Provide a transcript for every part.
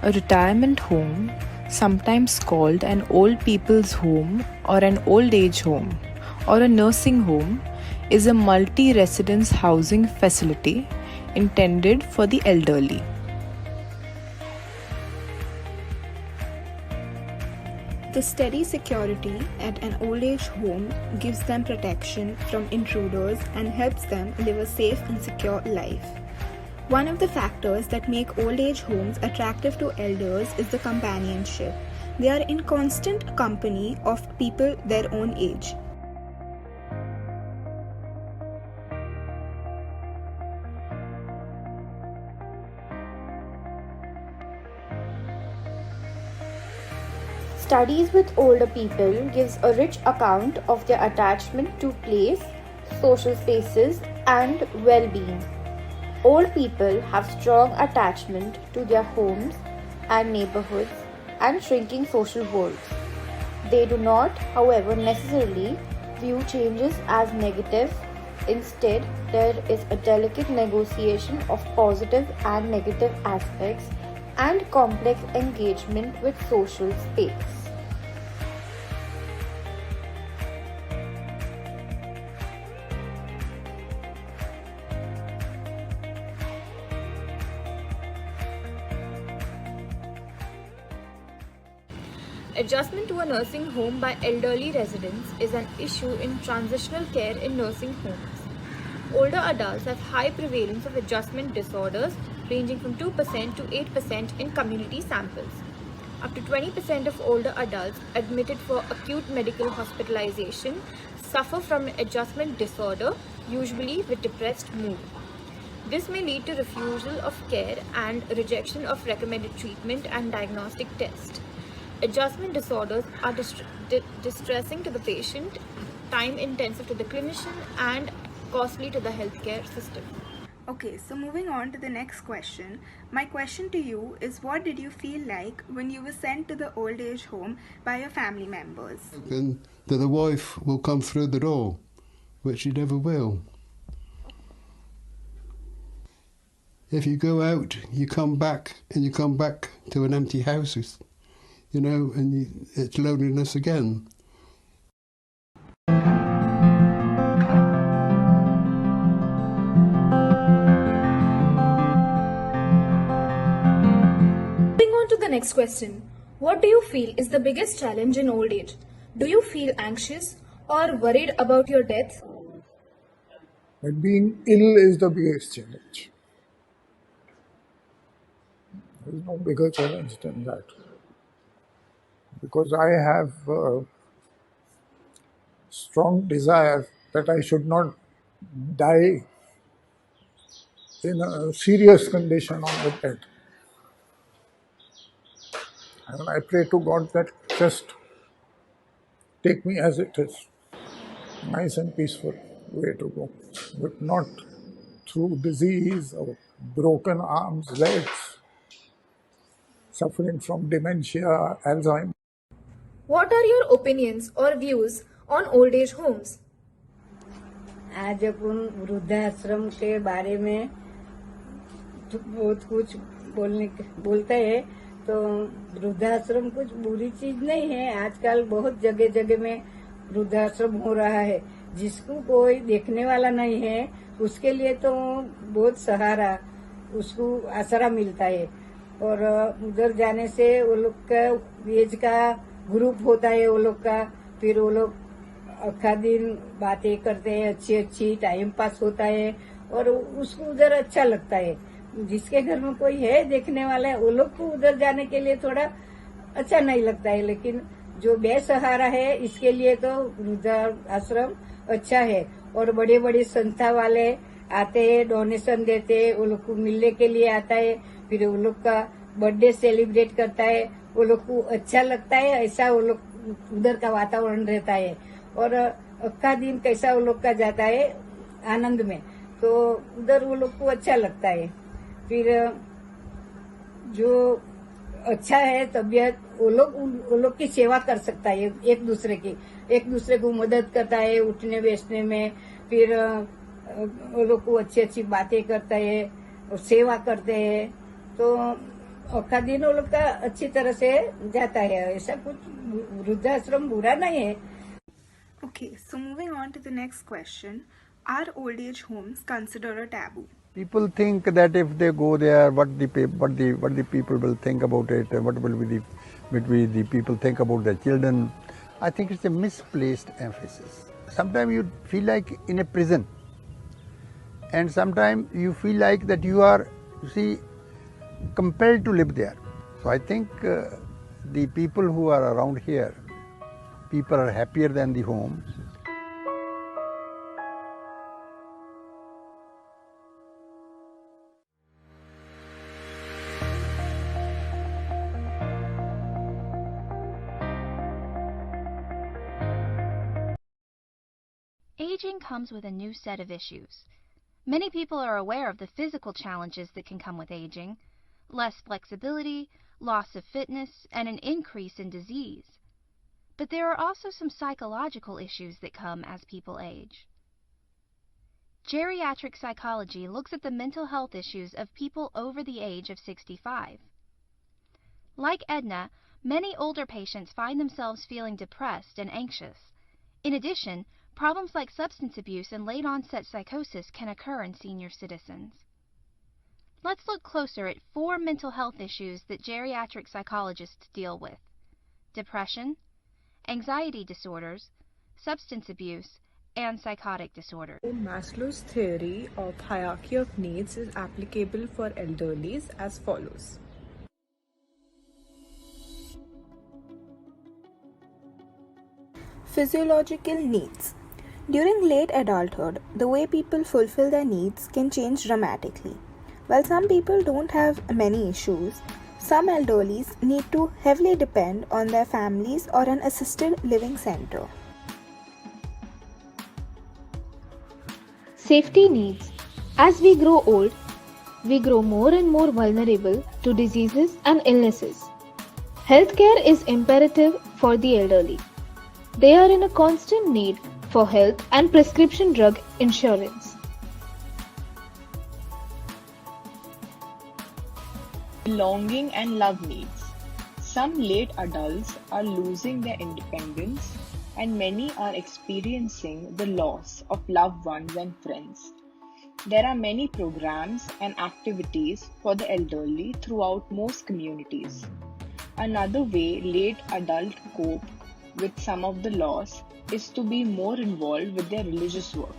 A retirement home, sometimes called an old people's home or an old age home or a nursing home, is a multi residence housing facility intended for the elderly. The steady security at an old age home gives them protection from intruders and helps them live a safe and secure life. One of the factors that make old age homes attractive to elders is the companionship. They are in constant company of people their own age. Studies with older people gives a rich account of their attachment to place, social spaces, and well-being. Old people have strong attachment to their homes and neighborhoods and shrinking social worlds. They do not, however, necessarily view changes as negative. Instead, there is a delicate negotiation of positive and negative aspects and complex engagement with social space. Adjustment to a nursing home by elderly residents is an issue in transitional care in nursing homes. Older adults have high prevalence of adjustment disorders ranging from 2% to 8% in community samples. Up to 20% of older adults admitted for acute medical hospitalization suffer from an adjustment disorder, usually with depressed mood. This may lead to refusal of care and rejection of recommended treatment and diagnostic tests. Adjustment disorders are distressing to the patient, time-intensive to the clinician, and costly to the healthcare system. Okay, so moving on to the next question. My question to you is, what did you feel like when you were sent to the old age home by your family members? And that the wife will come through the door, which she never will. If you go out, you come back, and you come back to an empty house, and it's loneliness again. Moving on to the next question. What do you feel is the biggest challenge in old age? Do you feel anxious or worried about your death? But being ill is the biggest challenge. There is no bigger challenge than that. Because I have a strong desire that I should not die in a serious condition on the bed. And I pray to God that just take me as it is. Nice and peaceful way to go. But not through disease or broken arms, legs, suffering from dementia, Alzheimer's. What are your opinions or views on old age homes? आज अपन वृद्धाश्रम के बारे में तो बहुत कुछ बोलते हैं, तो वृद्धाश्रम कुछ बुरी चीज नहीं है। आजकल बहुत जगह जगह में वृद्धाश्रम हो रहा है, जिसको कोई देखने वाला नहीं है उसके लिए तो बहुत सहारा, उसको आसरा मिलता है। और उधर जाने से वो लोग का एज का ग्रुप होता है, वो लोग का, फिर वो लोग आखा दिन बातें करते हैं, अच्छी अच्छी टाइम पास होता है और उसको उधर अच्छा लगता है। जिसके घर में कोई है देखने वाला, वो लोग को उधर जाने के लिए थोड़ा अच्छा नहीं लगता है, लेकिन जो बेसहारा है इसके लिए तो वृद्धाश्रम अच्छा है। और बड़े बड़े संस्था वाले आते हैं, डोनेशन देते हैं, वो लोग को मिलने के लिए आता है, फिर वो लोग का बर्थडे सेलिब्रेट करता है, वो लोग को अच्छा लगता है। ऐसा वो लोग उधर का वातावरण रहता है और अक्का दिन कैसा वो लोग का जाता है आनंद में, तो उधर वो लोग को अच्छा लगता है। फिर जो अच्छा है तबीयत, वो लोग की सेवा कर सकता है, एक दूसरे को मदद करता है उठने बैठने में, फिर वो लोग को अच्छी अच्छी बातें करता है और सेवा करते हैं। तो और का दिन वो लोग का अच्छी तरह से जाता है, ऐसा कुछ वृद्धाश्रम बुरा नहीं है. Okay, so moving on to the next question. Are old age homes considered a taboo? People think that if they go there, what the people will think about it, and what will the people think about their children. I think it's a misplaced emphasis. Sometimes you feel like in a prison, and sometimes you feel like that you are, compelled to live there. So I think the people who are around here, people are happier than the home. Aging comes with a new set of issues. Many people are aware of the physical challenges that can come with aging: less flexibility, loss of fitness, and an increase in disease. But there are also some psychological issues that come as people age. Geriatric psychology looks at the mental health issues of people over the age of 65. Like Edna, many older patients find themselves feeling depressed and anxious. In addition, problems like substance abuse and late-onset psychosis can occur in senior citizens. Let's look closer at 4 mental health issues that geriatric psychologists deal with: depression, anxiety disorders, substance abuse, and psychotic disorders. Maslow's theory of hierarchy of needs is applicable for elderlies as follows. Physiological needs. During late adulthood, the way people fulfill their needs can change dramatically. While some people don't have many issues, some elderlies need to heavily depend on their families or an assisted living center. Safety needs. As we grow old, we grow more and more vulnerable to diseases and illnesses. Healthcare is imperative for the elderly. They are in a constant need for health and prescription drug insurance. Belonging and love needs. Some late adults are losing their independence, and many are experiencing the loss of loved ones and friends. There are many programs and activities for the elderly throughout most communities. Another way late adults cope with some of the loss is to be more involved with their religious work.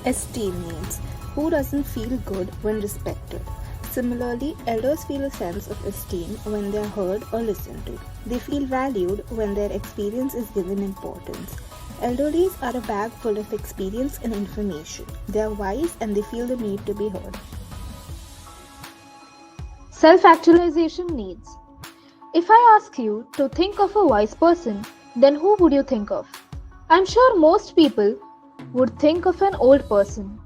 Esteem needs. Who doesn't feel good when respected? Similarly, elders feel a sense of esteem when they are heard or listened to. They feel valued when their experience is given importance. Elderlies are a bag full of experience and information. They are wise and they feel the need to be heard. Self-actualization needs. If I ask you to think of a wise person, then who would you think of? I'm sure most people would think of an old person.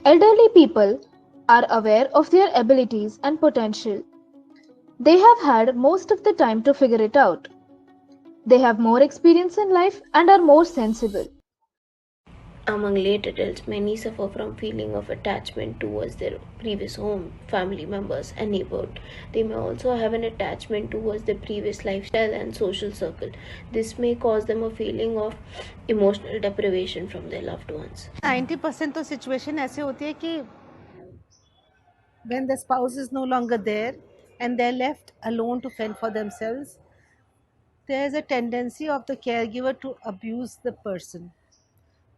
Elderly people are aware of their abilities and potential. They have had most of the time to figure it out. They have more experience in life and are more sensible. Among late adults, many suffer from feeling of attachment towards their previous home, family members, and neighborhood. They may also have an attachment towards their previous lifestyle and social circle. This may cause them a feeling of emotional deprivation from their loved ones. 90% तो situation ऐसे होती है कि when the spouse is no longer there and they're left alone to fend for themselves, there is a tendency of the caregiver to abuse the person.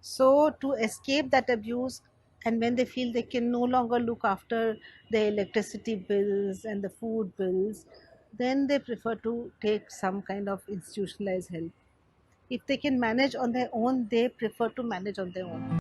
So to escape that abuse, and when they feel they can no longer look after the electricity bills and the food bills, then they prefer to take some kind of institutionalized help. If they can manage on their own, they prefer to manage on their own.